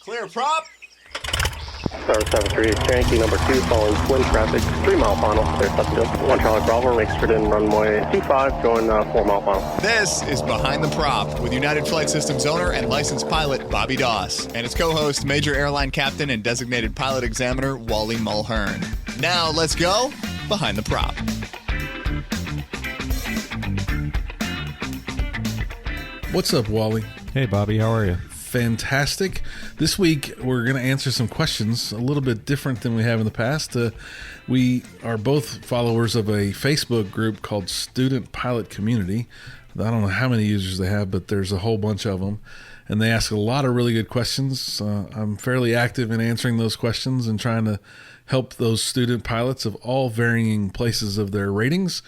Clear prop. Star 73 Cherokee number 2 following twin traffic, 3 mile final, clear subject. 1 Charlie Bravo, exit in runway 25, going 4 mile final. This is Behind the Prop with United Flight Systems owner and licensed pilot Bobby Doss and his co-host, Major Airline Captain and designated pilot examiner Wally Mulhern. Now let's go Behind the Prop. What's up, Wally? Hey, Bobby. How are you? Fantastic. This week, we're going to answer some questions a little bit different than we have in the past. We are both followers of a Facebook group called Student Pilot Community. I don't know how many users they have, but there's a whole bunch of them. And they ask a lot of really good questions. I'm fairly active in answering those questions and trying to help those student pilots of all varying places of their ratings.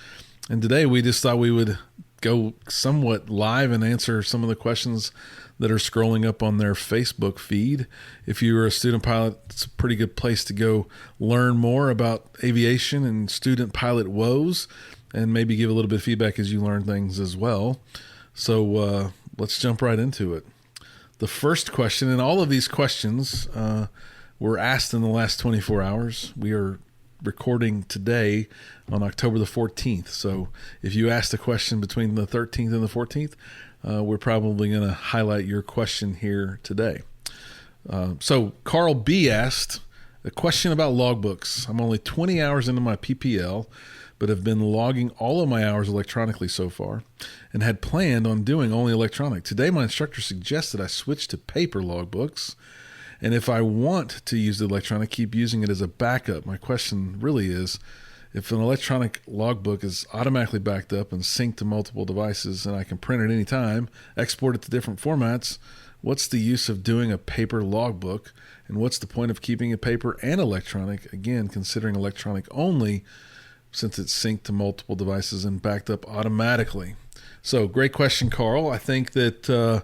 And today, we just thought we would go somewhat live and answer some of the questions that are scrolling up on their Facebook feed. If you are a student pilot, it's a pretty good place to go learn more about aviation and student pilot woes, and maybe give a little bit of feedback as you learn things as well. So let's jump right into it. The first question, and all of these questions were asked in the last 24 hours. We are recording today on October the 14th. So if you asked a question between the 13th and the 14th, we're probably going to highlight your question here today. So Carl B. asked a question about logbooks. I'm only 20 hours into my PPL, but have been logging all of my hours electronically so far and had planned on doing only electronic. Today, my instructor suggested I switch to paper logbooks. And if I want to use the electronic, keep using it as a backup. My question really is, if an electronic logbook is automatically backed up and synced to multiple devices and I can print it anytime, export it to different formats, what's the use of doing a paper logbook? And what's the point of keeping it paper and electronic? Again, considering electronic only since it's synced to multiple devices and backed up automatically. So great question, Carl. I think that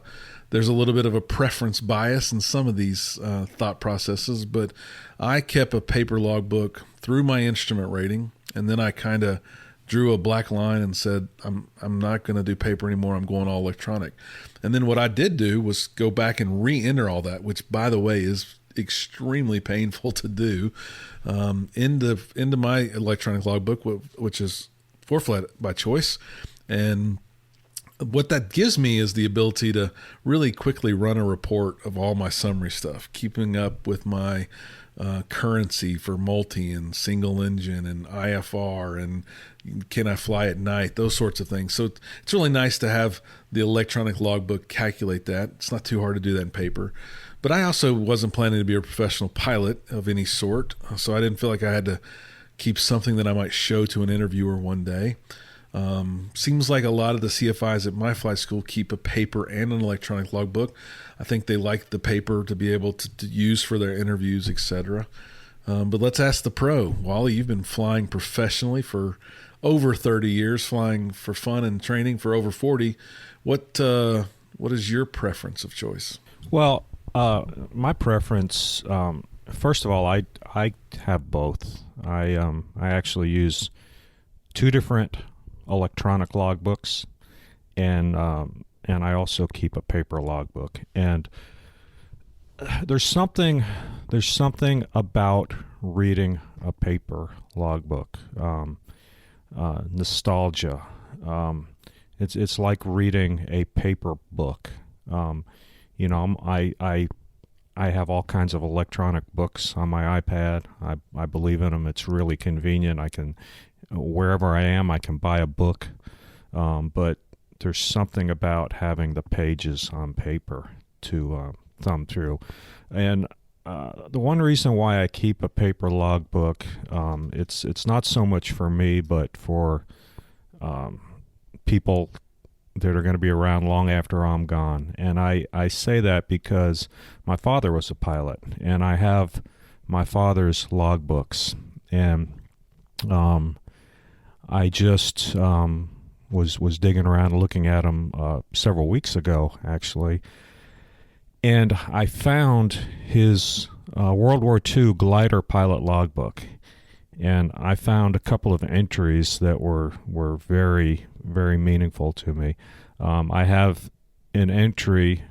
there's a little bit of a preference bias in some of these thought processes, but I kept a paper logbook through my instrument rating, and then I kind of drew a black line and said, I'm not going to do paper anymore. I'm going all electronic. And then what I did do was go back and re-enter all that, which, by the way, is extremely painful to do, into my electronic logbook, which is 4-flat by choice. And what that gives me is the ability to really quickly run a report of all my summary stuff, keeping up with my currency for multi and single engine and IFR and can I fly at night, those sorts of things. So it's really nice to have the electronic logbook calculate that. It's not too hard to do that in paper. But I also wasn't planning to be a professional pilot of any sort, so I didn't feel like I had to keep something that I might show to an interviewer one day. Seems like a lot of the CFIs at my flight school keep a paper and an electronic logbook. I think they like the paper to be able to use for their interviews, etc. But let's ask the pro. Wally, you've been flying professionally for over 30 years, flying for fun and training for over 40. What is your preference of choice? Well, my preference, first of all, I have both. I actually use 2 different electronic logbooks, and I also keep a paper logbook. And there's something about reading a paper logbook. Nostalgia. It's like reading a paper book. I have all kinds of electronic books on my iPad. I believe in them. It's really convenient. Wherever I am, I can buy a book, but there's something about having the pages on paper to thumb through. And the one reason why I keep a paper logbook, it's not so much for me, but for people that are going to be around long after I'm gone. And I say that because my father was a pilot, and I have my father's logbooks, and I just was digging around and looking at them several weeks ago, actually, and I found his World War II glider pilot logbook, and I found a couple of entries that were very, very meaningful to me. I have an entry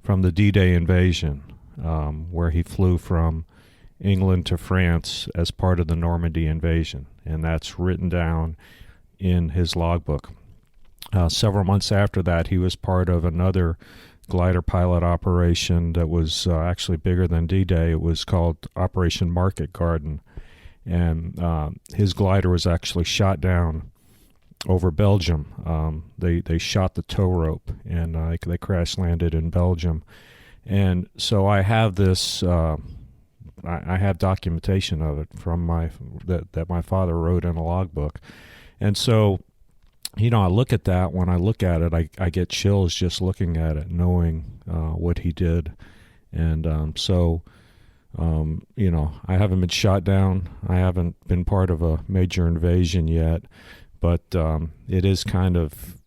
from the D-Day invasion, where he flew from England to France as part of the Normandy invasion, and that's written down in his logbook. Several months after that, he was part of another glider pilot operation that was actually bigger than D-Day. It was called Operation Market Garden, and his glider was actually shot down over Belgium. They shot the tow rope, and they crash landed in Belgium. And so I have this. I have documentation of it from that my father wrote in a logbook, and so. I look at that. When I look at it, I get chills just looking at it, knowing what he did. And I haven't been shot down. I haven't been part of a major invasion yet, but it is kind of,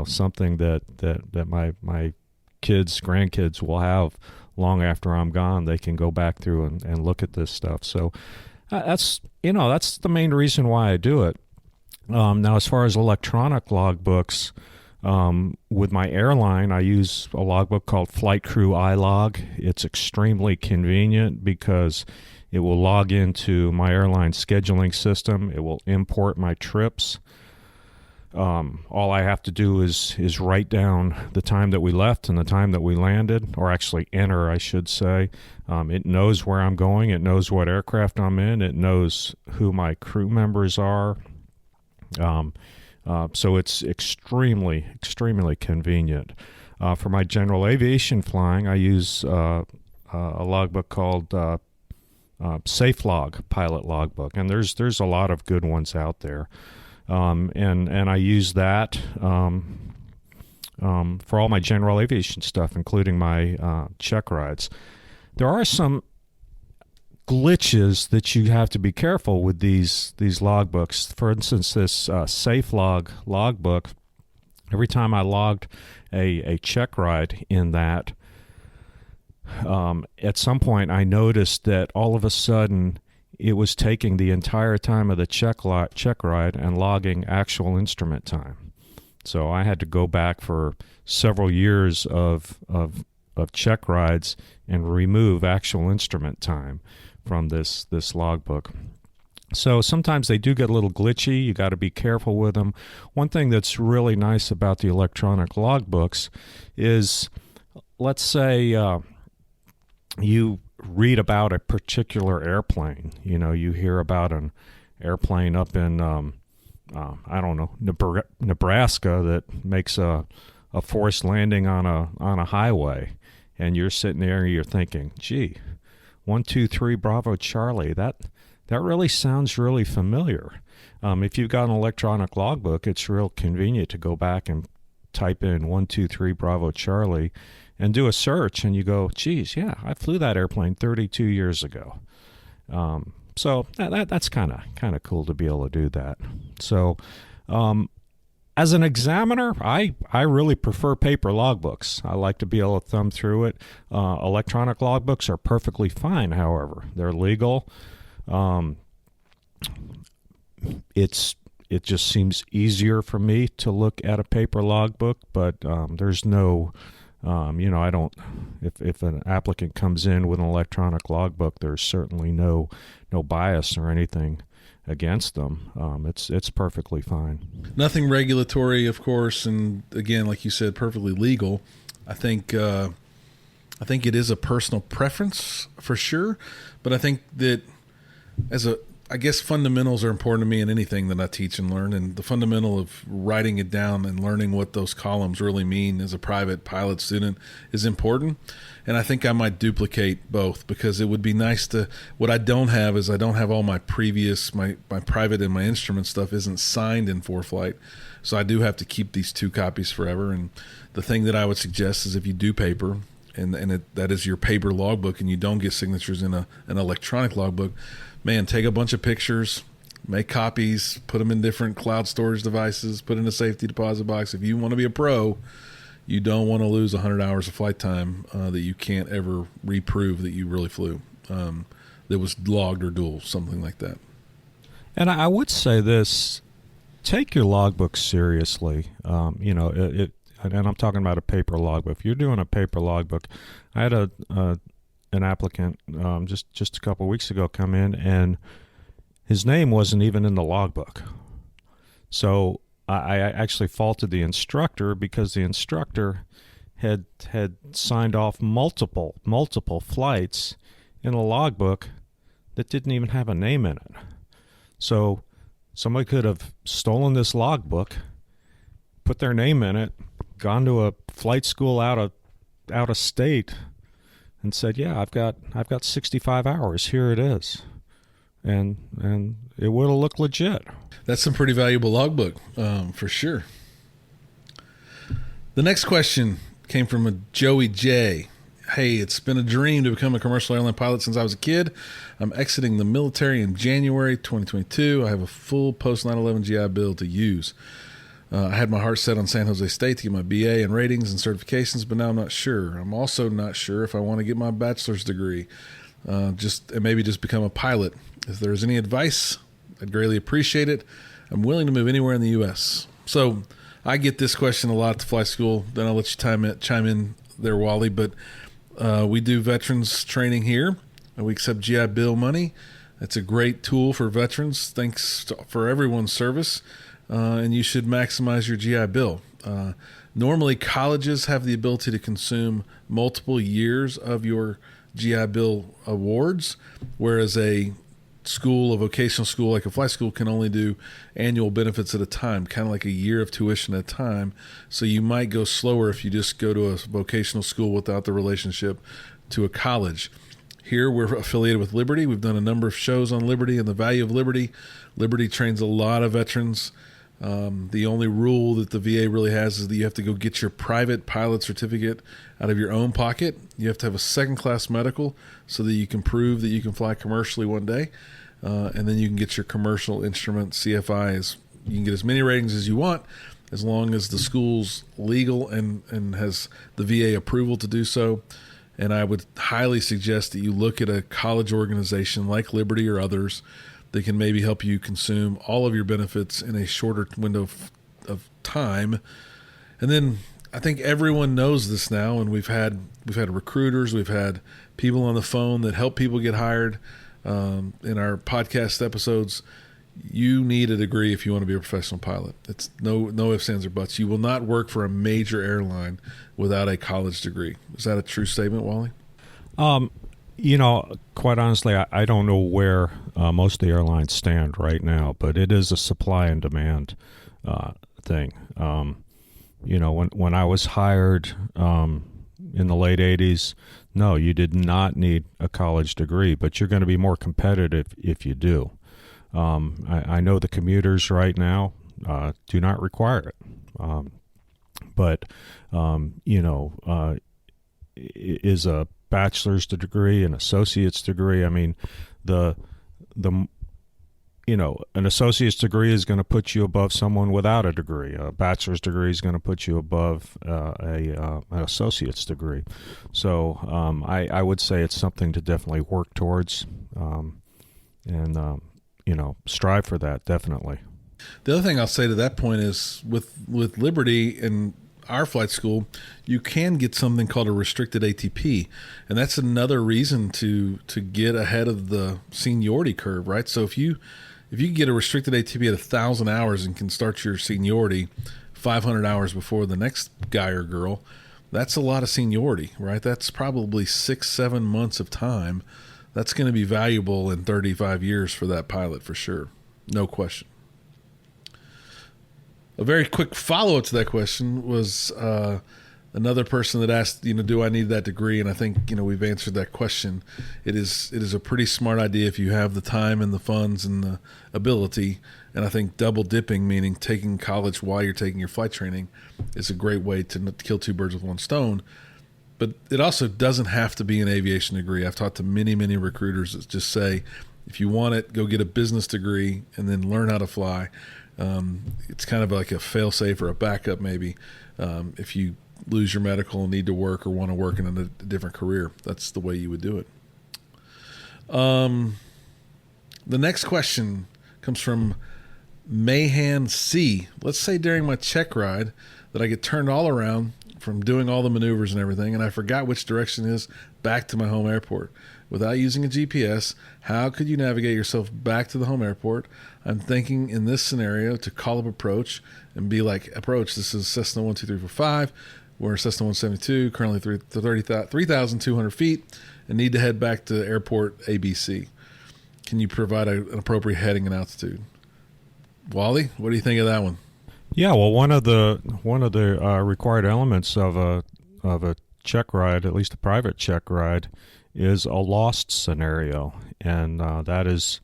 something that my kids, grandkids will have long after I'm gone. They can go back through and look at this stuff. So that's the main reason why I do it. Now, as far as electronic logbooks, with my airline, I use a logbook called Flight Crew iLog. It's extremely convenient because it will log into my airline scheduling system. It will import my trips. All I have to do is write down the time that we left and the time that we landed, or actually enter, I should say. It knows where I'm going. It knows what aircraft I'm in. It knows who my crew members are. So it's extremely, extremely convenient. For my general aviation flying, I use a logbook called SafeLog Pilot Logbook, and there's a lot of good ones out there. And I use that for all my general aviation stuff, including my check rides. There are some glitches that you have to be careful with these logbooks. For instance, this SafeLog logbook, every time I logged a check ride in that, at some point I noticed that all of a sudden it was taking the entire time of the check ride and logging actual instrument time. So I had to go back for several years of check rides and remove actual instrument time from this logbook. So sometimes they do get a little glitchy. You got to be careful with them. One thing that's really nice about the electronic logbooks is, let's say you read about a particular airplane. You hear about an airplane up in Nebraska that makes a forced landing on a highway, and you're sitting there and you're thinking, gee, 123 Bravo Charlie, that really sounds really familiar. If you've got an electronic logbook, it's real convenient to go back and type in 123 Bravo Charlie and do a search, and you go, geez, yeah, I flew that airplane 32 years ago. So that's kind of cool to be able to do that. So as an examiner, I really prefer paper logbooks. I like to be able to thumb through it. Electronic logbooks are perfectly fine, however. They're legal. It just seems easier for me to look at a paper logbook, but there's no, I don't, if an applicant comes in with an electronic logbook, there's certainly no bias or anything against them. It's perfectly fine. Nothing regulatory, of course, and again, like you said, perfectly legal. I think it is a personal preference for sure, but I think that I guess fundamentals are important to me in anything that I teach and learn, and the fundamental of writing it down and learning what those columns really mean as a private pilot student is important. And I think I might duplicate both, because it would be nice to, what I don't have is I don't have all my previous, my private and my instrument stuff isn't signed in ForeFlight. So I do have to keep these 2 copies forever. And the thing that I would suggest is if you do paper, and that is your paper logbook, and you don't get signatures in an electronic logbook, man, take a bunch of pictures, make copies, put them in different cloud storage devices, put in a safety deposit box. If you want to be a pro, you don't want to lose 100 hours of flight time that you can't ever reprove that you really flew, that was logged or dual, something like that. And I would say this, take your logbook seriously. And I'm talking about a paper logbook. If you're doing a paper logbook, I had a an applicant just a couple of weeks ago come in, and his name wasn't even in the logbook. So I actually faulted the instructor because the instructor had signed off multiple flights in a logbook that didn't even have a name in it. So somebody could have stolen this logbook, put their name in it, gone to a flight school out of state, and said, "Yeah, I've got 65 hours. Here it is," and it would have looked legit. That's some pretty valuable logbook, for sure. The next question came from a Joey J. Hey, it's been a dream to become a commercial airline pilot since I was a kid. I'm exiting the military in January 2022. I have a full post 9/11 GI Bill to use. I had my heart set on San Jose State to get my BA and ratings and certifications, but now I'm not sure. I'm also not sure if I want to get my bachelor's degree, and maybe just become a pilot. If there's any advice, I'd greatly appreciate it. I'm willing to move anywhere in the U.S. So I get this question a lot at the flight school. Then I'll let you chime in there, Wally. But we do veterans training here, and we accept GI Bill money. It's a great tool for veterans. Thanks for everyone's service, and you should maximize your GI Bill. Normally, colleges have the ability to consume multiple years of your GI Bill awards, whereas a vocational school like a flight school can only do annual benefits at a time, kind of like a year of tuition at a time. So you might go slower if you just go to a vocational school without the relationship to a college. Here we're affiliated with Liberty. We've done a number of shows on Liberty and the value of Liberty. Liberty trains a lot of veterans. The only rule that the VA really has is that you have to go get your private pilot certificate out of your own pocket. You have to have a second-class medical so that you can prove that you can fly commercially one day. And then you can get your commercial instrument CFI. You can get as many ratings as you want as long as the school's legal and has the VA approval to do so. And I would highly suggest that you look at a college organization like Liberty or others that can maybe help you consume all of your benefits in a shorter window of time. And then I think everyone knows this now, and we've had recruiters, we've had people on the phone that help people get hired. In our podcast episodes, you need a degree if you want to be a professional pilot. It's no ifs, ands, or buts. You will not work for a major airline without a college degree. Is that a true statement, Wally? Quite honestly, I don't know where most of the airlines stand right now, but it is a supply and demand thing. When I was hired in the late 80s, no, you did not need a college degree, but you're going to be more competitive if you do. I know the commuters right now do not require it. But is a bachelor's degree, an associate's degree. I mean, an associate's degree is going to put you above someone without a degree. A bachelor's degree is going to put you above an associate's degree. So I would say it's something to definitely work towards, and strive for that, definitely. The other thing I'll say to that point is with Liberty and our flight school, you can get something called a restricted ATP, and that's another reason to get ahead of the seniority curve, right? So if you get a restricted ATP at 1,000 hours and can start your seniority 500 hours before the next guy or girl, that's a lot of seniority, right? That's probably 6-7 months of time. That's going to be valuable in 35 years for that pilot for sure. No question. A very quick follow-up to that question was another person that asked, do I need that degree? And I think, we've answered that question. It is a pretty smart idea if you have the time and the funds and the ability. And I think double dipping, meaning taking college while you're taking your flight training, is a great way to kill two birds with one stone. But it also doesn't have to be an aviation degree. I've talked to many, many recruiters that just say, if you want it, go get a business degree and then learn how to fly. It's kind of like a fail-safe or a backup maybe if you lose your medical and need to work or want to work in a different career. That's the way you would do it. The next question comes from Mayhan C. Let's say during my check ride that I get turned all around, from doing all the maneuvers and everything, and I forgot which direction is back to my home airport. Without using a GPS, how could you navigate yourself back to the home airport? I'm thinking in this scenario to call up approach and be like, approach, this is Cessna 12345. We're Cessna 172, currently 3,200 feet, and need to head back to airport ABC. Can you provide an appropriate heading and altitude? Wally, what do you think of that one? Yeah, well, one of the required elements of a check ride, at least a private check ride, is a lost scenario, and that is,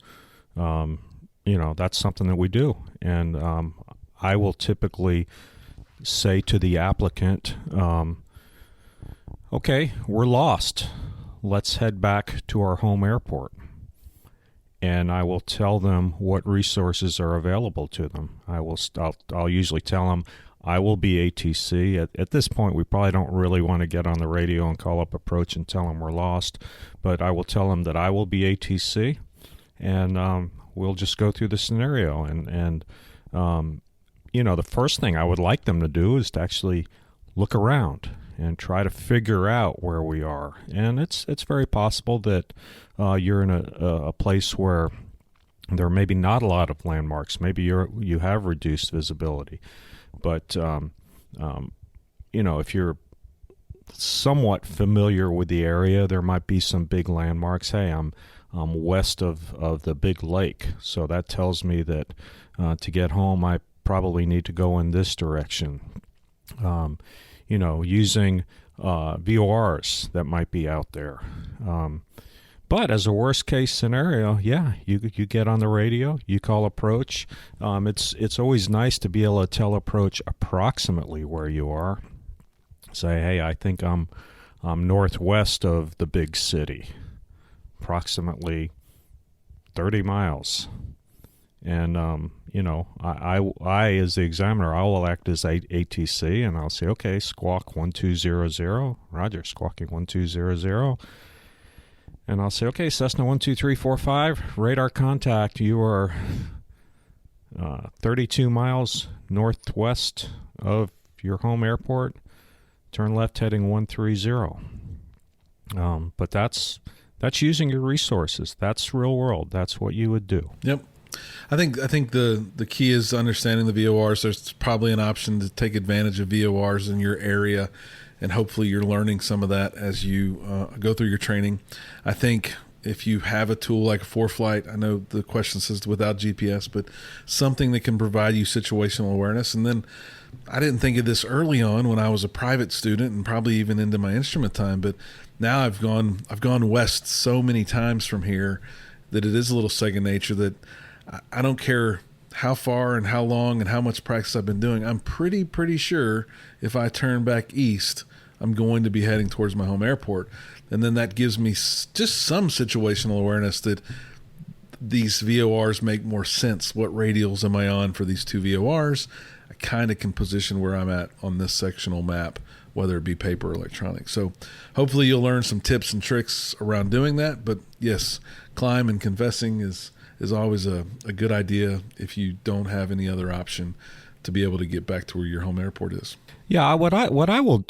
that's something that we do. And I will typically say to the applicant, okay, we're lost. Let's head back to our home airport. And I will tell them what resources are available to them. I'll usually tell them I will be ATC. At this point, we probably don't really want to get on the radio and call up approach and tell them we're lost, but I will tell them that I will be ATC, and we'll just go through the scenario. And the first thing I would like them to do is to actually look around and try to figure out where we are. And it's very possible that you're in a place where there may be not a lot of landmarks. Maybe you have reduced visibility. But, if you're somewhat familiar with the area, there might be some big landmarks. Hey, I'm west of the big lake, so that tells me that to get home I probably need to go in this direction. Using VORs that might be out there. But as a worst case scenario, yeah, you get on the radio, you call approach. It's always nice to be able to tell approach approximately where you are. Say, hey, I think I'm northwest of the big city, approximately 30 miles. And I as the examiner, I will act as ATC, and I'll say, okay, squawk 1200, Roger, squawking 1200. And I'll say, okay, Cessna 12345, radar contact. You are 32 miles northwest of your home airport. Turn left heading 130. But that's using your resources. That's real world. That's what you would do. Yep. I think the key is understanding the VORs. There's probably an option to take advantage of VORs in your area, and hopefully you're learning some of that as you go through your training. I think if you have a tool like a ForeFlight, I know the question says without GPS, but something that can provide you situational awareness. And then I didn't think of this early on when I was a private student and probably even into my instrument time, but now I've gone west so many times from here that it is a little second nature that I don't care how far and how long and how much practice I've been doing. I'm pretty sure if I turn back east, I'm going to be heading towards my home airport. And then that gives me just some situational awareness that these VORs make more sense. What radials am I on for these two VORs? I kind of can position where I'm at on this sectional map, whether it be paper or electronic. So hopefully you'll learn some tips and tricks around doing that. But yes, climb and confessing is always a good idea if you don't have any other option to be able to get back to where your home airport is. Yeah, what I will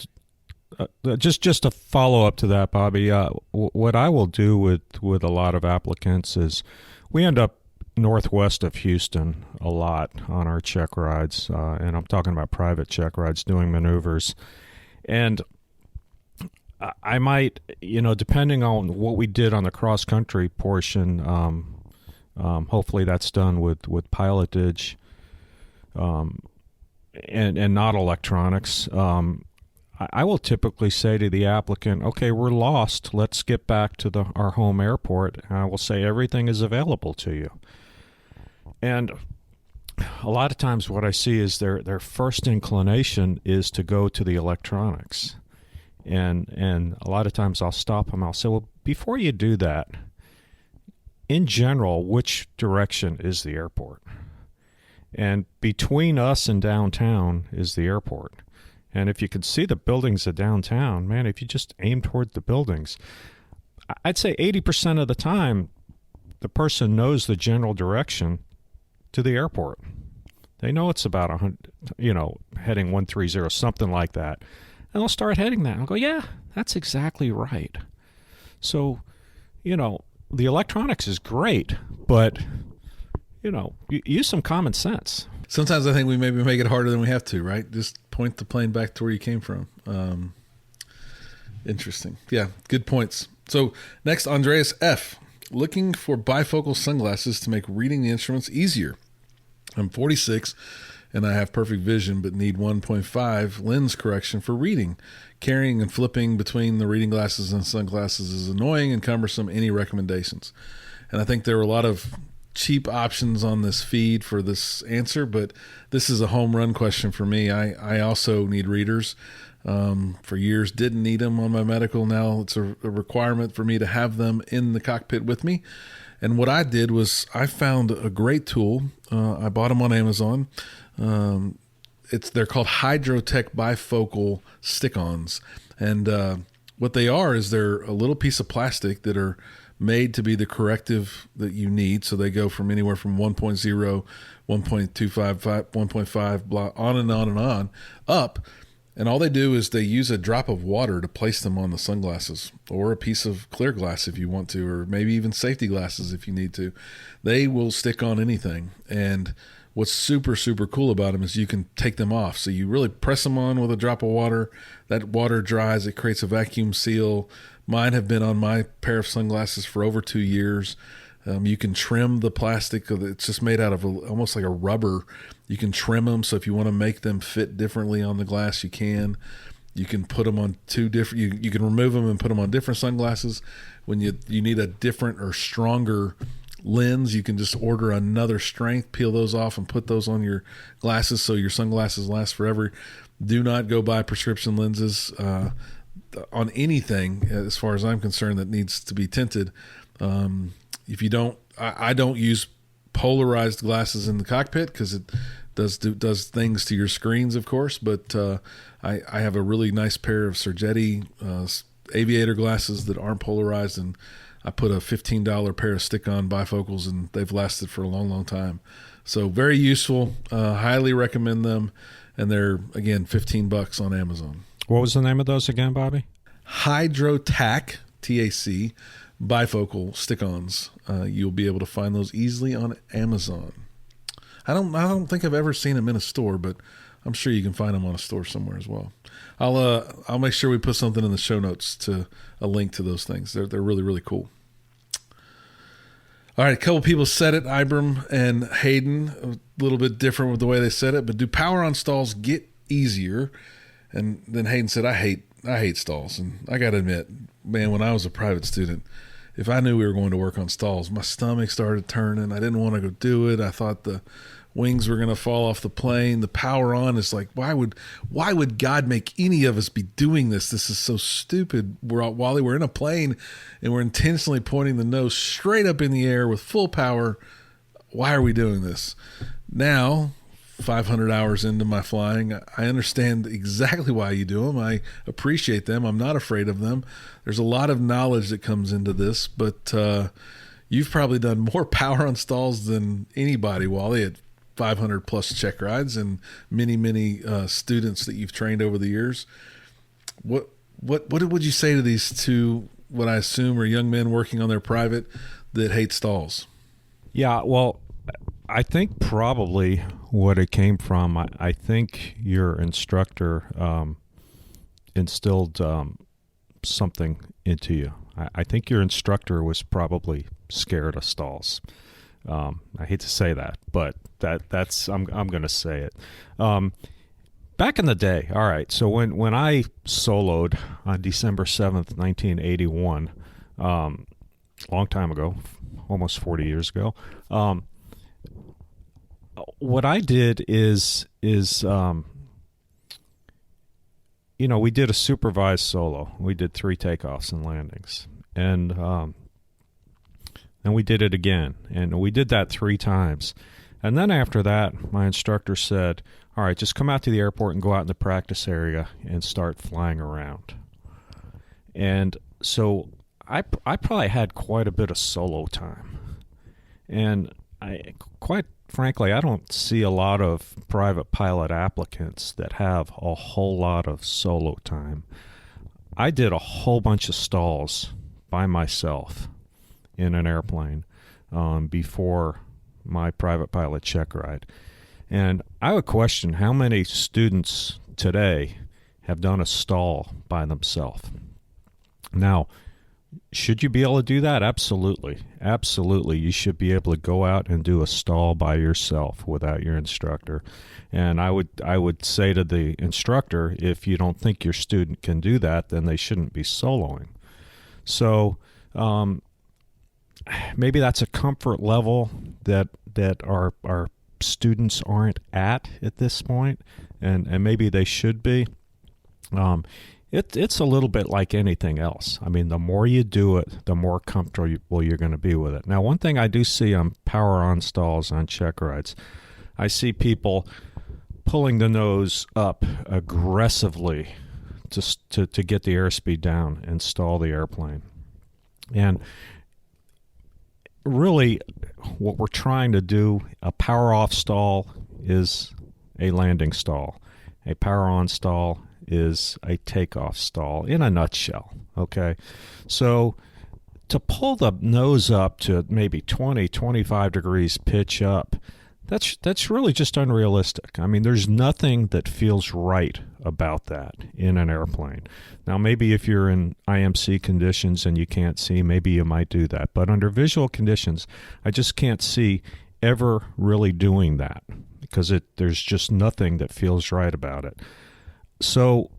just to follow up to that, Bobby. What I will do with a lot of applicants is we end up northwest of Houston a lot on our check rides, and I'm talking about private check rides, doing maneuvers, and I might, depending on what we did on the cross country portion. Hopefully that's done with pilotage and not electronics. I will typically say to the applicant, okay, we're lost. Let's get back to our home airport. And I will say everything is available to you. And a lot of times what I see is their first inclination is to go to the electronics. And a lot of times I'll stop them. I'll say, well, before you do that, in general, which direction is the airport? And between us and downtown is the airport. And if you could see the buildings of downtown, man, if you just aim toward the buildings, I'd say 80% of the time, the person knows the general direction to the airport. They know it's about 100, heading 130, something like that. And they'll start hitting that. And I'll go, yeah, that's exactly right. So, the electronics is great, but, use some common sense. Sometimes I think we maybe make it harder than we have to, right? Just point the plane back to where you came from. Interesting. Yeah, good points. So next, Andreas F. Looking for bifocal sunglasses to make reading the instruments easier. I'm 46 and I have perfect vision but need 1.5 lens correction for reading. Carrying and flipping between the reading glasses and sunglasses is annoying and cumbersome. Any recommendations? And I think there were a lot of cheap options on this feed for this answer, but this is a home run question for me. I also need readers. For years didn't need them on my medical. Now it's a requirement for me to have them in the cockpit with me. And what I did was I found a great tool. I bought them on Amazon. They're called Hydrotech bifocal stick-ons. And what they are is they're a little piece of plastic that are made to be the corrective that you need. So they go from anywhere from 1.0, 1.25, 1.5, blah, on and on and on, up. And all they do is they use a drop of water to place them on the sunglasses, or a piece of clear glass if you want to, or maybe even safety glasses if you need to. They will stick on anything. And what's super, super cool about them is you can take them off. So you really press them on with a drop of water. That water dries. It creates a vacuum seal. Mine have been on my pair of sunglasses for over 2 years. You can trim the plastic. It's just made out of almost like a rubber. You can trim them, so if you want to make them fit differently on the glass, you can. You can put them on two different. You can remove them and put them on different sunglasses. When you need a different or stronger lens, you can just order another strength, peel those off, and put those on your glasses so your sunglasses last forever. Do not go buy prescription lenses on anything, as far as I'm concerned, that needs to be tinted. If you don't, I don't use polarized glasses in the cockpit because it does things to your screens, of course. But I have a really nice pair of Sergetti aviator glasses that aren't polarized, and I put a $15 pair of stick-on bifocals, and they've lasted for a long, long time. So very useful. Highly recommend them, and they're again $15 on Amazon. What was the name of those again, Bobby? Hydrotac, TAC. Bifocal stick-ons. You'll be able to find those easily on Amazon. I don't think I've ever seen them in a store, but I'm sure you can find them on a store somewhere as well. I'll make sure we put something in the show notes to a link to those things. They're really, really cool. All right, a couple people said it, Ibram and Hayden, a little bit different with the way they said it, but do power on stalls get easier? And then Hayden said, I hate stalls. And I got to admit, man, when I was a private student, if I knew we were going to work on stalls, my stomach started turning. I didn't want to go do it. I thought the wings were going to fall off the plane. The power on is like, why would God make any of us be doing this? This is so stupid. While we're in a plane and we're intentionally pointing the nose straight up in the air with full power. Why are we doing this? Now, 500 hours into my flying, I understand exactly why you do them. I appreciate them. I'm not afraid of them. There's a lot of knowledge that comes into this, but you've probably done more power on stalls than anybody, Wally, at 500 plus check rides and many students that you've trained over the years. What would you say to these two, what I assume are young men working on their private that hate stalls? Yeah, well, I think probably what it came from, I think your instructor instilled something into you. I think your instructor was probably scared of stalls. I hate to say that, but that's I'm going to say it. Back in the day, all right, so when I soloed on December 7th, 1981, long time ago, almost 40 years ago, what I did is we did a supervised solo. We did 3 takeoffs and landings, and we did it again, and we did that 3 times. And then after that, my instructor said, all right, just come out to the airport and go out in the practice area and start flying around. And so I probably had quite a bit of solo time, and I quite frankly, I don't see a lot of private pilot applicants that have a whole lot of solo time. I did a whole bunch of stalls by myself in an airplane before my private pilot check ride. And I would question how many students today have done a stall by themselves. Now, should you be able to do that? Absolutely. Absolutely. You should be able to go out and do a stall by yourself without your instructor. And I would say to the instructor, if you don't think your student can do that, then they shouldn't be soloing. So maybe that's a comfort level that our students aren't at this point, and maybe they should be. It's a little bit like anything else. I mean, the more you do it, the more comfortable you're going to be with it. Now, one thing I do see on power-on stalls on check rides, I see people pulling the nose up aggressively to get the airspeed down and stall the airplane. And really, what we're trying to do, a power-off stall is a landing stall. A power-on stall is a takeoff stall in a nutshell, okay? So to pull the nose up to maybe 20, 25 degrees pitch up, that's really just unrealistic. I mean, there's nothing that feels right about that in an airplane. Now, maybe if you're in IMC conditions and you can't see, maybe you might do that. But under visual conditions, I just can't see ever really doing that because there's just nothing that feels right about it. So,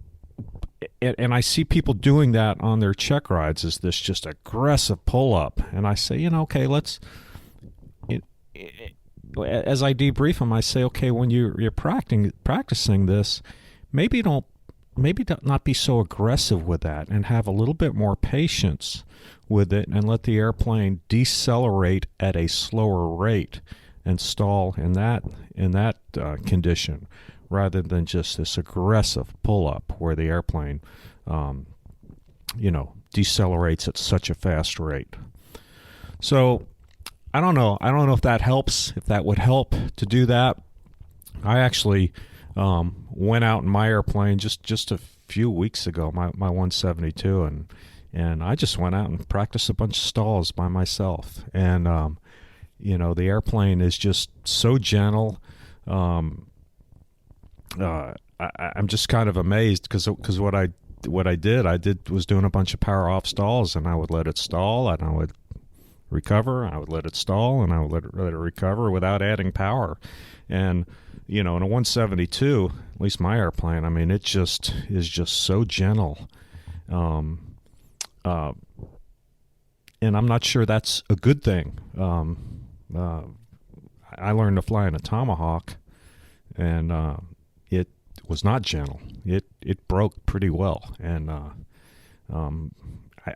and I see people doing that on their check rides as this just aggressive pull-up. And I say, okay, as I debrief them, I say, okay, when you're practicing this, maybe not be so aggressive with that and have a little bit more patience with it and let the airplane decelerate at a slower rate and stall in that condition, rather than just this aggressive pull-up where the airplane, decelerates at such a fast rate. So I don't know if that helps, if that would help to do that. I actually went out in my airplane just a few weeks ago, my 172, and I just went out and practiced a bunch of stalls by myself. And, the airplane is just so gentle. I'm just kind of amazed because what I did was doing a bunch of power off stalls, and I would let it stall, and I would recover, I would let it stall, and I would let it recover without adding power. And in a 172, at least my airplane, I mean, it just is just so gentle. And I'm not sure that's a good thing. I learned to fly in a Tomahawk, and it was not gentle. It broke pretty well, and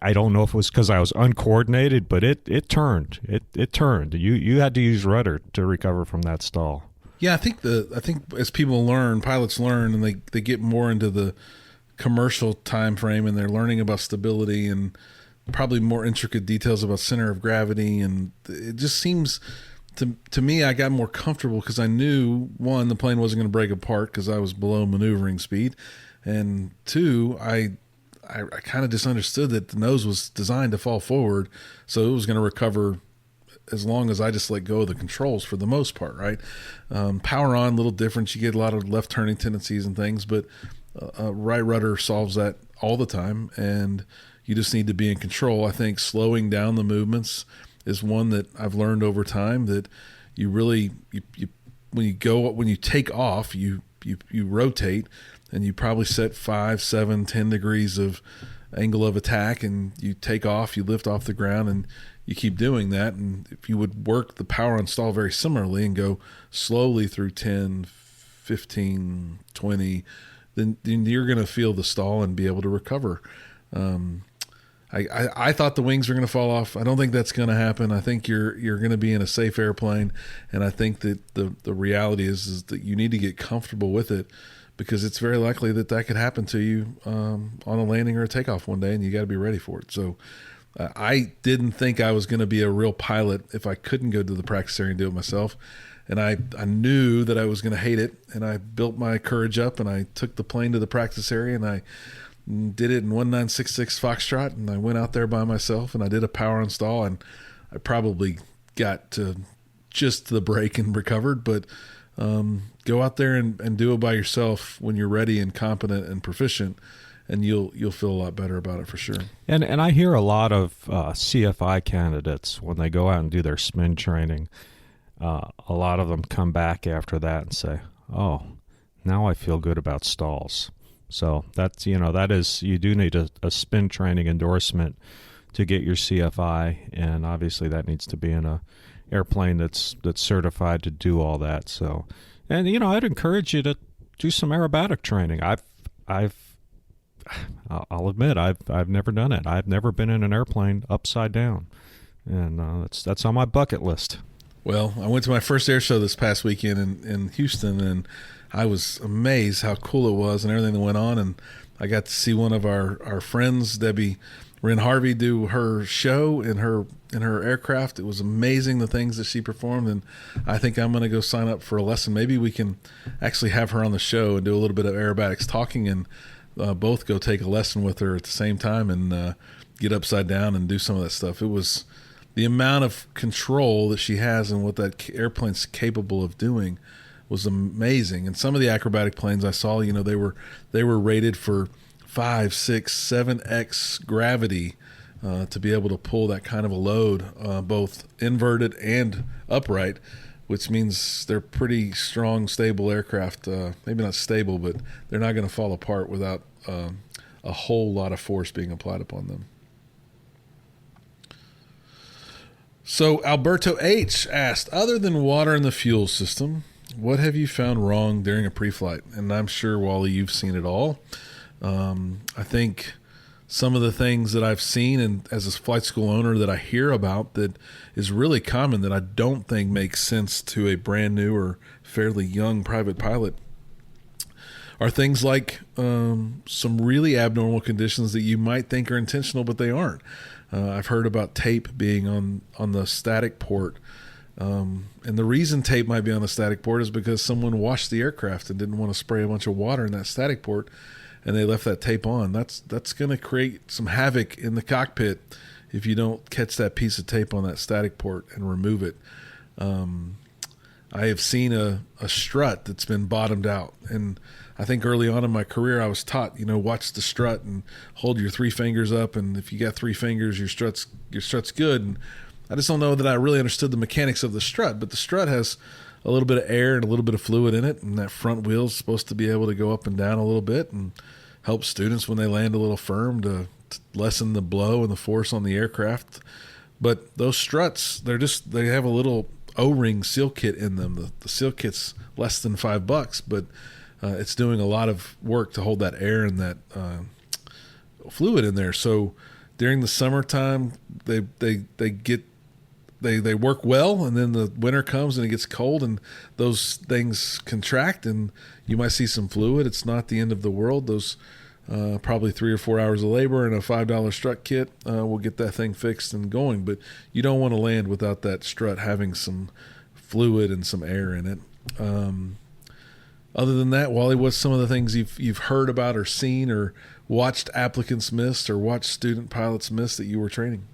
I don't know if it was because I was uncoordinated, but it turned. It turned. You had to use rudder to recover from that stall. Yeah, I think as pilots learn, and they get more into the commercial time frame, and they're learning about stability and probably more intricate details about center of gravity, and it just seems to me, I got more comfortable because I knew, one, the plane wasn't going to break apart because I was below maneuvering speed, and two, I kind of just understood that the nose was designed to fall forward, so it was going to recover as long as I just let go of the controls for the most part, right? Power on, a little different. You get a lot of left turning tendencies and things, but right rudder solves that all the time, and you just need to be in control. I think slowing down the movements is one that I've learned over time, that you really, when you take off, you rotate, and you probably set 5, 7, 10 degrees of angle of attack, and you take off, you lift off the ground, and you keep doing that. And if you would work the power on stall very similarly and go slowly through 10, 15, 20, then you're going to feel the stall and be able to recover. I thought the wings were going to fall off. I don't think that's going to happen. I think you're going to be in a safe airplane, and I think that the reality is that you need to get comfortable with it, because it's very likely that could happen to you on a landing or a takeoff one day, and you got to be ready for it. So I didn't think I was going to be a real pilot if I couldn't go to the practice area and do it myself. And I knew that I was going to hate it, and I built my courage up, and I took the plane to the practice area, and I did it in 1966 Foxtrot, and I went out there by myself, and I did a power install, and I probably got to just the brake and recovered. But go out there and do it by yourself when you're ready and competent and proficient, and you'll feel a lot better about it for sure. And I hear a lot of CFI candidates when they go out and do their spin training. A lot of them come back after that and say, "Oh, now I feel good about stalls." So that's that is, you do need a spin training endorsement to get your CFI, and obviously that needs to be in a airplane that's certified to do all that. So, and I'd encourage you to do some aerobatic training. I'll admit I've never done it. I've never been in an airplane upside down, and that's on my bucket list. Well, I went to my first air show this past weekend in Houston, and I was amazed how cool it was and everything that went on. And I got to see one of our friends, Debbie Wren Harvey, do her show in her aircraft. It was amazing, the things that she performed, and I think I'm going to go sign up for a lesson. Maybe we can actually have her on the show and do a little bit of aerobatics talking, and both go take a lesson with her at the same time and get upside down and do some of that stuff. It was the amount of control that she has and what that airplane's capable of doing was amazing. And some of the acrobatic planes I saw, they were rated for 5, 6, 7x gravity to be able to pull that kind of a load, both inverted and upright, which means they're pretty strong, stable aircraft. Maybe not stable, but they're not going to fall apart without a whole lot of force being applied upon them. So Alberto H. asked, other than water in the fuel system, what have you found wrong during a pre-flight? And I'm sure, Wally, you've seen it all. I think some of the things that I've seen and as a flight school owner that I hear about that is really common that I don't think makes sense to a brand new or fairly young private pilot are things like some really abnormal conditions that you might think are intentional, but they aren't. I've heard about tape being on the static port. And the reason tape might be on the static port is because someone washed the aircraft and didn't want to spray a bunch of water in that static port, and they left that tape on. That's going to create some havoc in the cockpit if you don't catch that piece of tape on that static port and remove it. I have seen a strut that's been bottomed out, and I think early on in my career I was taught, watch the strut and hold your 3 fingers up, and if you got 3 fingers, your strut's good. And I just don't know that I really understood the mechanics of the strut, but the strut has a little bit of air and a little bit of fluid in it, and that front wheel's supposed to be able to go up and down a little bit and help students when they land a little firm to lessen the blow and the force on the aircraft. But those struts, they have a little O-ring seal kit in them. The seal kit's less than $5, but it's doing a lot of work to hold that air and that fluid in there. So during the summertime, they work well, and then the winter comes and it gets cold and those things contract and you might see some fluid. It's not the end of the world. Those probably 3 or 4 hours of labor and a $5 strut kit will get that thing fixed and going. But you don't want to land without that strut having some fluid and some air in it. Other than that, Wally, what's some of the things you've heard about or seen or watched applicants miss or watched student pilots miss that you were training?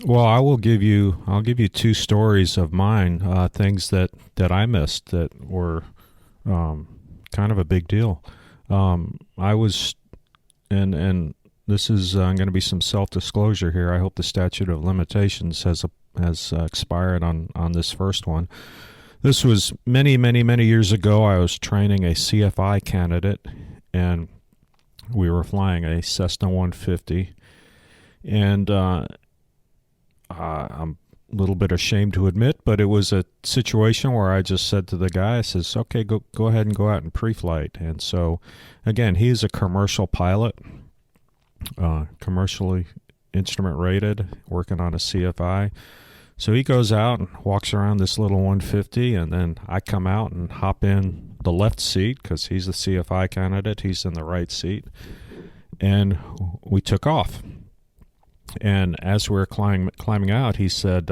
Well, I'll give you 2 stories of mine, things that I missed that were kind of a big deal. I was, and this is going to be some self-disclosure here. I hope the statute of limitations has expired on this first one. This was many, many, many years ago. I was training a CFI candidate, and we were flying a Cessna 150, and I'm a little bit ashamed to admit, but it was a situation where I just said to the guy, I says, okay, go ahead and go out and pre-flight. And so, again, he's a commercial pilot, commercially instrument rated, working on a CFI. So he goes out and walks around this little 150, and then I come out and hop in the left seat because he's the CFI candidate. He's in the right seat. And we took off. And as we were climbing out, he said,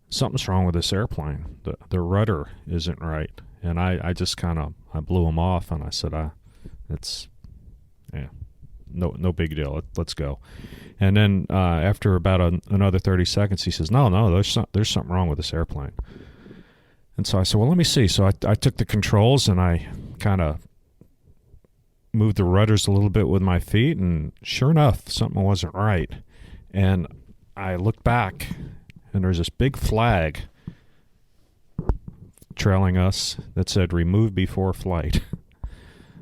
something's wrong with this airplane. The rudder isn't right. And I just kind of, I blew him off, and I said, no big deal. Let's go. And then after about another 30 seconds, he says, no, there's something wrong with this airplane. And so I said, well, let me see. So I took the controls, and I kind of moved the rudders a little bit with my feet, and sure enough, something wasn't right. And I looked back, and there's this big flag trailing us that said "Remove before flight."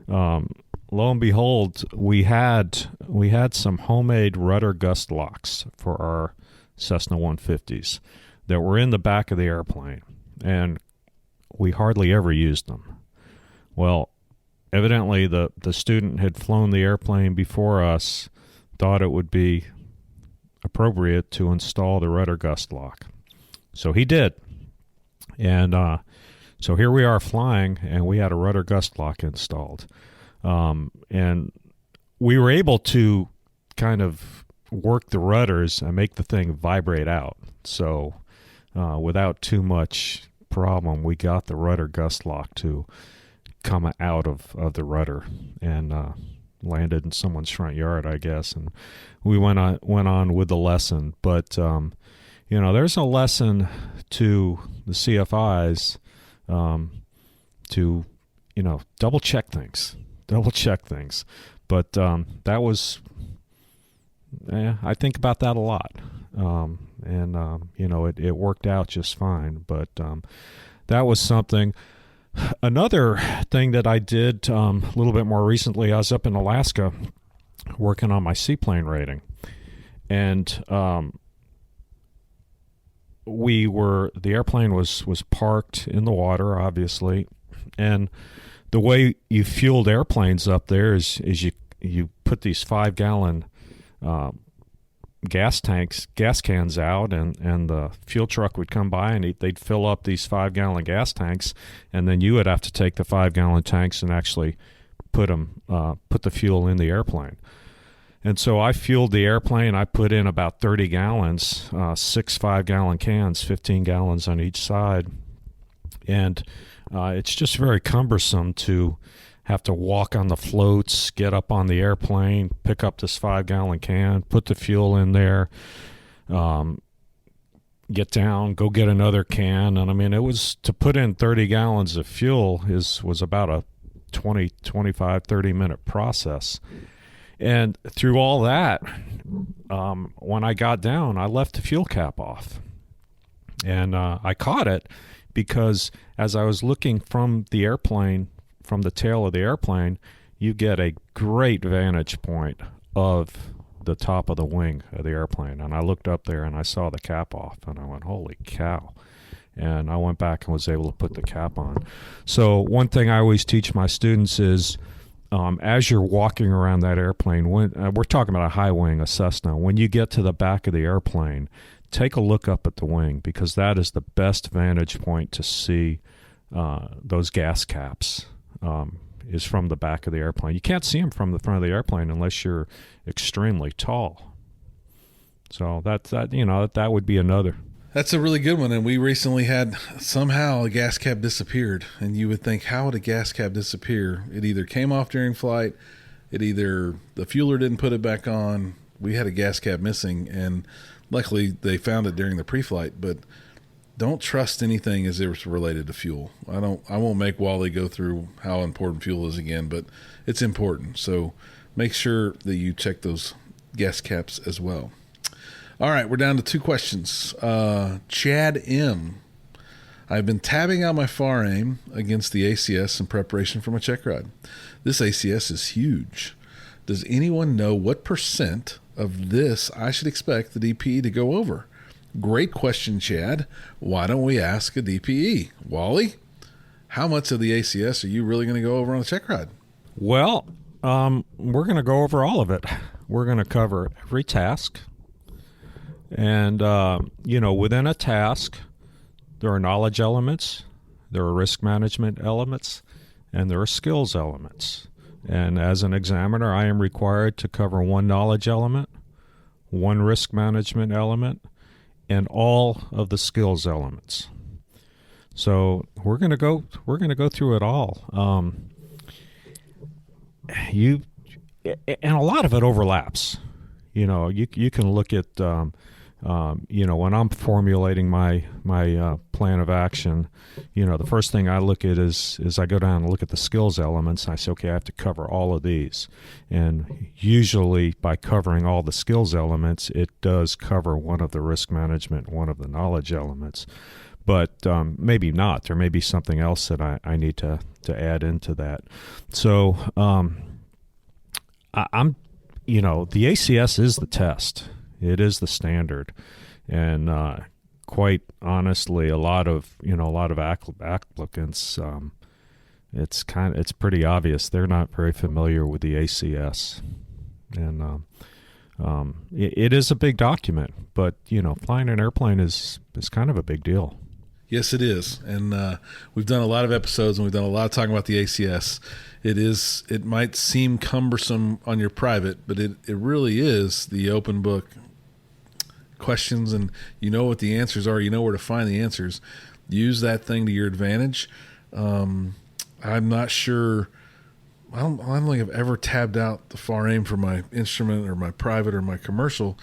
Lo and behold, we had some homemade rudder gust locks for our Cessna 150s that were in the back of the airplane, and we hardly ever used them. Well, evidently the student had flown the airplane before us, thought it would be appropriate to install the rudder gust lock. So he did. And so here we are flying, and we had a rudder gust lock installed. And we were able to kind of work the rudders and make the thing vibrate out. So without too much problem, we got the rudder gust lock to come out of the rudder and landed in someone's front yard, I guess. And we went on with the lesson. But, there's a lesson to the CFIs to, double check things. But that was, I think about that a lot. It worked out just fine. But that was something. Another thing that I did a little bit more recently, I was up in Alaska working on my seaplane rating. And the airplane was parked in the water, obviously. And the way you fueled airplanes up there is you put these 5-gallon gas cans out, and the fuel truck would come by, and they'd fill up these 5-gallon gas tanks, and then you would have to take the 5-gallon tanks and actually put the fuel in the airplane. And so I fueled the airplane. I put in about 30 gallons, 6 5-gallon cans, 15 gallons on each side. And it's just very cumbersome to have to walk on the floats, get up on the airplane, pick up this 5-gallon can, put the fuel in there, get down, go get another can. And I mean, it was to put in 30 gallons of fuel was about a 20, 25, 30-minute process. And through all that, when I got down, I left the fuel cap off. And I caught it because as I was looking from the airplane, from the tail of the airplane, you get a great vantage point of the top of the wing of the airplane. And I looked up there and I saw the cap off, and I went, holy cow. And I went back and was able to put the cap on. So one thing I always teach my students is, as you're walking around that airplane, when we're talking about a high wing, a Cessna, when you get to the back of the airplane, take a look up at the wing, because that is the best vantage point to see those gas caps. Is from the back of the airplane. You can't see them from the front of the airplane unless you're extremely tall. So that would be another. That's a really good one. And we recently had somehow a gas cap disappeared. And you would think, how would a gas cap disappear? It either came off during flight, the fueler didn't put it back on. We had a gas cap missing, and luckily they found it during the pre-flight. But don't trust anything as it's related to fuel. I won't make Wally go through how important fuel is again, but it's important. So make sure that you check those gas caps as well. All right, we're down to 2 questions. Chad M. I've been tabbing out my FAR aim against the ACS in preparation for my check ride. This ACS is huge. Does anyone know what % of this I should expect the DPE to go over? Great question, Chad. Why don't we ask a DPE? Wally, how much of the ACS are you really going to go over on a check ride? Well, we're going to go over all of it. We're going to cover every task. And, within a task, there are knowledge elements, there are risk management elements, and there are skills elements. And as an examiner, I am required to cover 1 knowledge element, one risk management element, and all of the skills elements. So we're going to go through it all. And a lot of it overlaps. You can look at when I'm formulating my plan of action, the first thing I look at is I go down and look at the skills elements, and I say, okay, I have to cover all of these. And usually by covering all the skills elements, it does cover one of the risk management, one of the knowledge elements. But maybe not. There may be something else that I need to add into that. So I'm the ACS is the test. It is the standard, and quite honestly, a lot of applicants, it's pretty obvious they're not very familiar with the ACS, and it is a big document. But flying an airplane is kind of a big deal. Yes, it is. And we've done a lot of episodes and we've done a lot of talking about the ACS. It might seem cumbersome on your private, but it really is the open book questions, and you know what the answers are. You know where to find the answers. Use that thing to your advantage. I'm not sure. I don't think I've ever tabbed out the FAR aim for my instrument or my private or my commercial.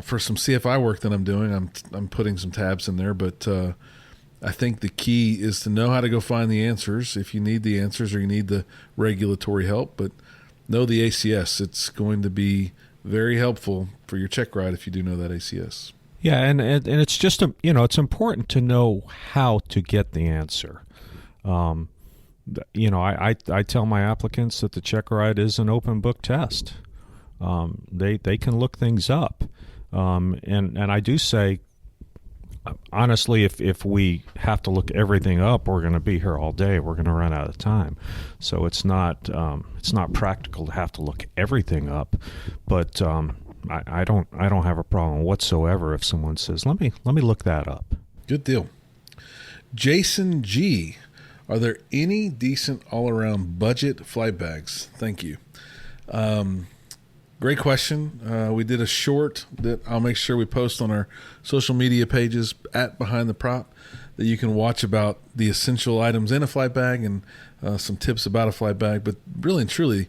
For some CFI work that I'm doing, I'm putting some tabs in there, but I think the key is to know how to go find the answers if you need the answers or you need the regulatory help. But know the ACS. It's going to be very helpful for your check ride if you do know that ACS. Yeah, and it's just it's important to know how to get the answer. I tell my applicants that the check ride is an open book test. They can look things up, and I do say, honestly, if we have to look everything up, we're going to be here all day. We're going to run out of time. So it's not practical to have to look everything up. But I don't have a problem whatsoever if someone says, let me look that up. Good deal. Jason G, are there any decent all-around budget flight bags? Thank you. Great question. We did a short that I'll make sure we post on our social media pages at Behind the Prop that you can watch about the essential items in a flight bag and some tips about a flight bag. But really and truly,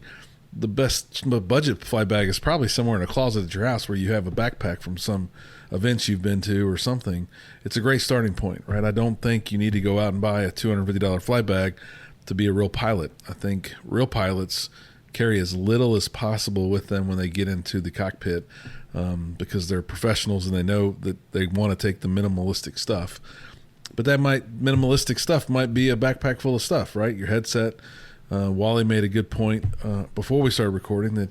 the best budget flight bag is probably somewhere in a closet at your house where you have a backpack from some events you've been to or something. It's a great starting point, right? I don't think you need to go out and buy a $250 flight bag to be a real pilot. I think real pilots carry as little as possible with them when they get into the cockpit because they're professionals and they know that they want to take the minimalistic stuff. But minimalistic stuff might be a backpack full of stuff, right? Your headset. Wally made a good point before we started recording that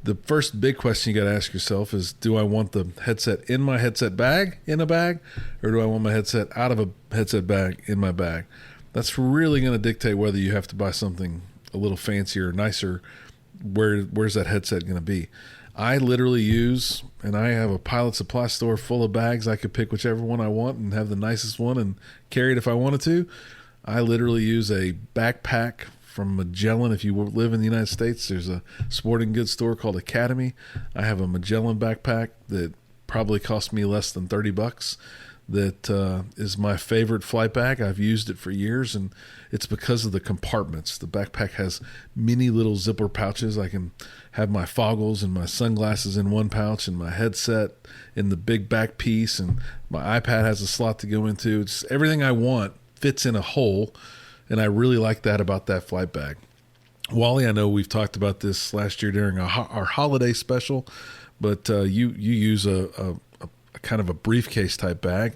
the first big question you got to ask yourself is, do I want the headset in my headset bag in a bag, or do I want my headset out of a headset bag in my bag? That's really going to dictate whether you have to buy something a little fancier or nicer. Where's that headset going to be? I literally use, and I have a pilot supply store full of bags. I could pick whichever one I want and have the nicest one and carry it if I wanted to. I literally use a backpack from Magellan. If you live in the United States, there's a sporting goods store called Academy. I have a Magellan backpack that probably cost me less than $30. That is my favorite flight bag. I've used it for years, and it's because of the compartments. The backpack has many little zipper pouches. I can have my foggles and my sunglasses in one pouch and my headset in the big back piece, and my iPad has a slot to go into. It's everything I want fits in a hole, and I really like that about that flight bag. Wally, I know we've talked about this last year during our holiday special, but you use a kind of a briefcase type bag.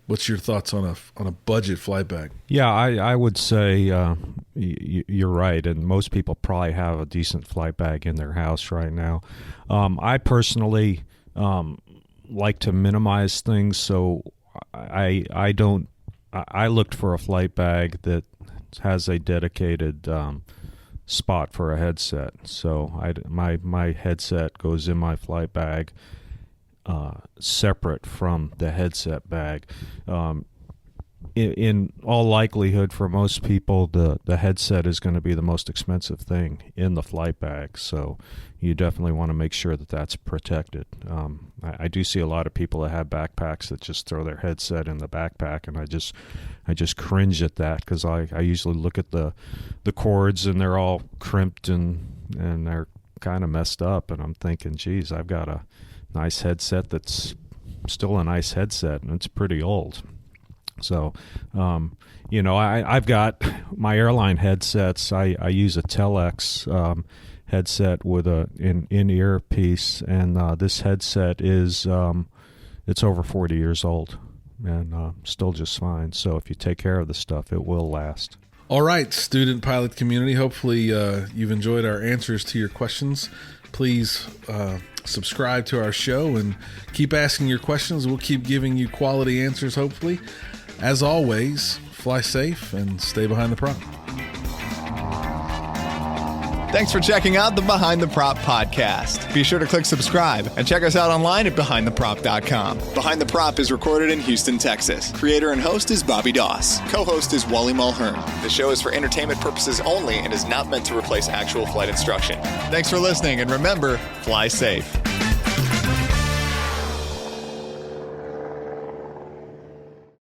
What's your thoughts on a budget flight bag? Yeah, I would say you're right, and most people probably have a decent flight bag in their house right now. I personally like to minimize things, so I don't. I looked for a flight bag that has a dedicated spot for a headset. So my headset goes in my flight bag. Separate from the headset bag. in all likelihood, for most people, the headset is going to be the most expensive thing in the flight bag. So you definitely want to make sure that that's protected. I do see a lot of people that have backpacks that just throw their headset in the backpack, and I just cringe at that, because I usually look at the cords and they're all crimped and they're kind of messed up, and I'm thinking, geez, I've got a nice headset that's still a nice headset, and it's pretty old. So, I've got my airline headsets. I use a Telex headset with an in-ear piece, and this headset is it's over 40 years old and still just fine. So if you take care of the stuff, it will last. All right, student pilot community, hopefully you've enjoyed our answers to your questions. Please subscribe to our show and keep asking your questions. We'll keep giving you quality answers, hopefully. As always, fly safe and stay behind the prop. Thanks for checking out the Behind the Prop podcast. Be sure to click subscribe and check us out online at BehindTheProp.com. Behind the Prop is recorded in Houston, Texas. Creator and host is Bobby Doss. Co-host is Wally Mulhern. The show is for entertainment purposes only and is not meant to replace actual flight instruction. Thanks for listening, and remember, fly safe.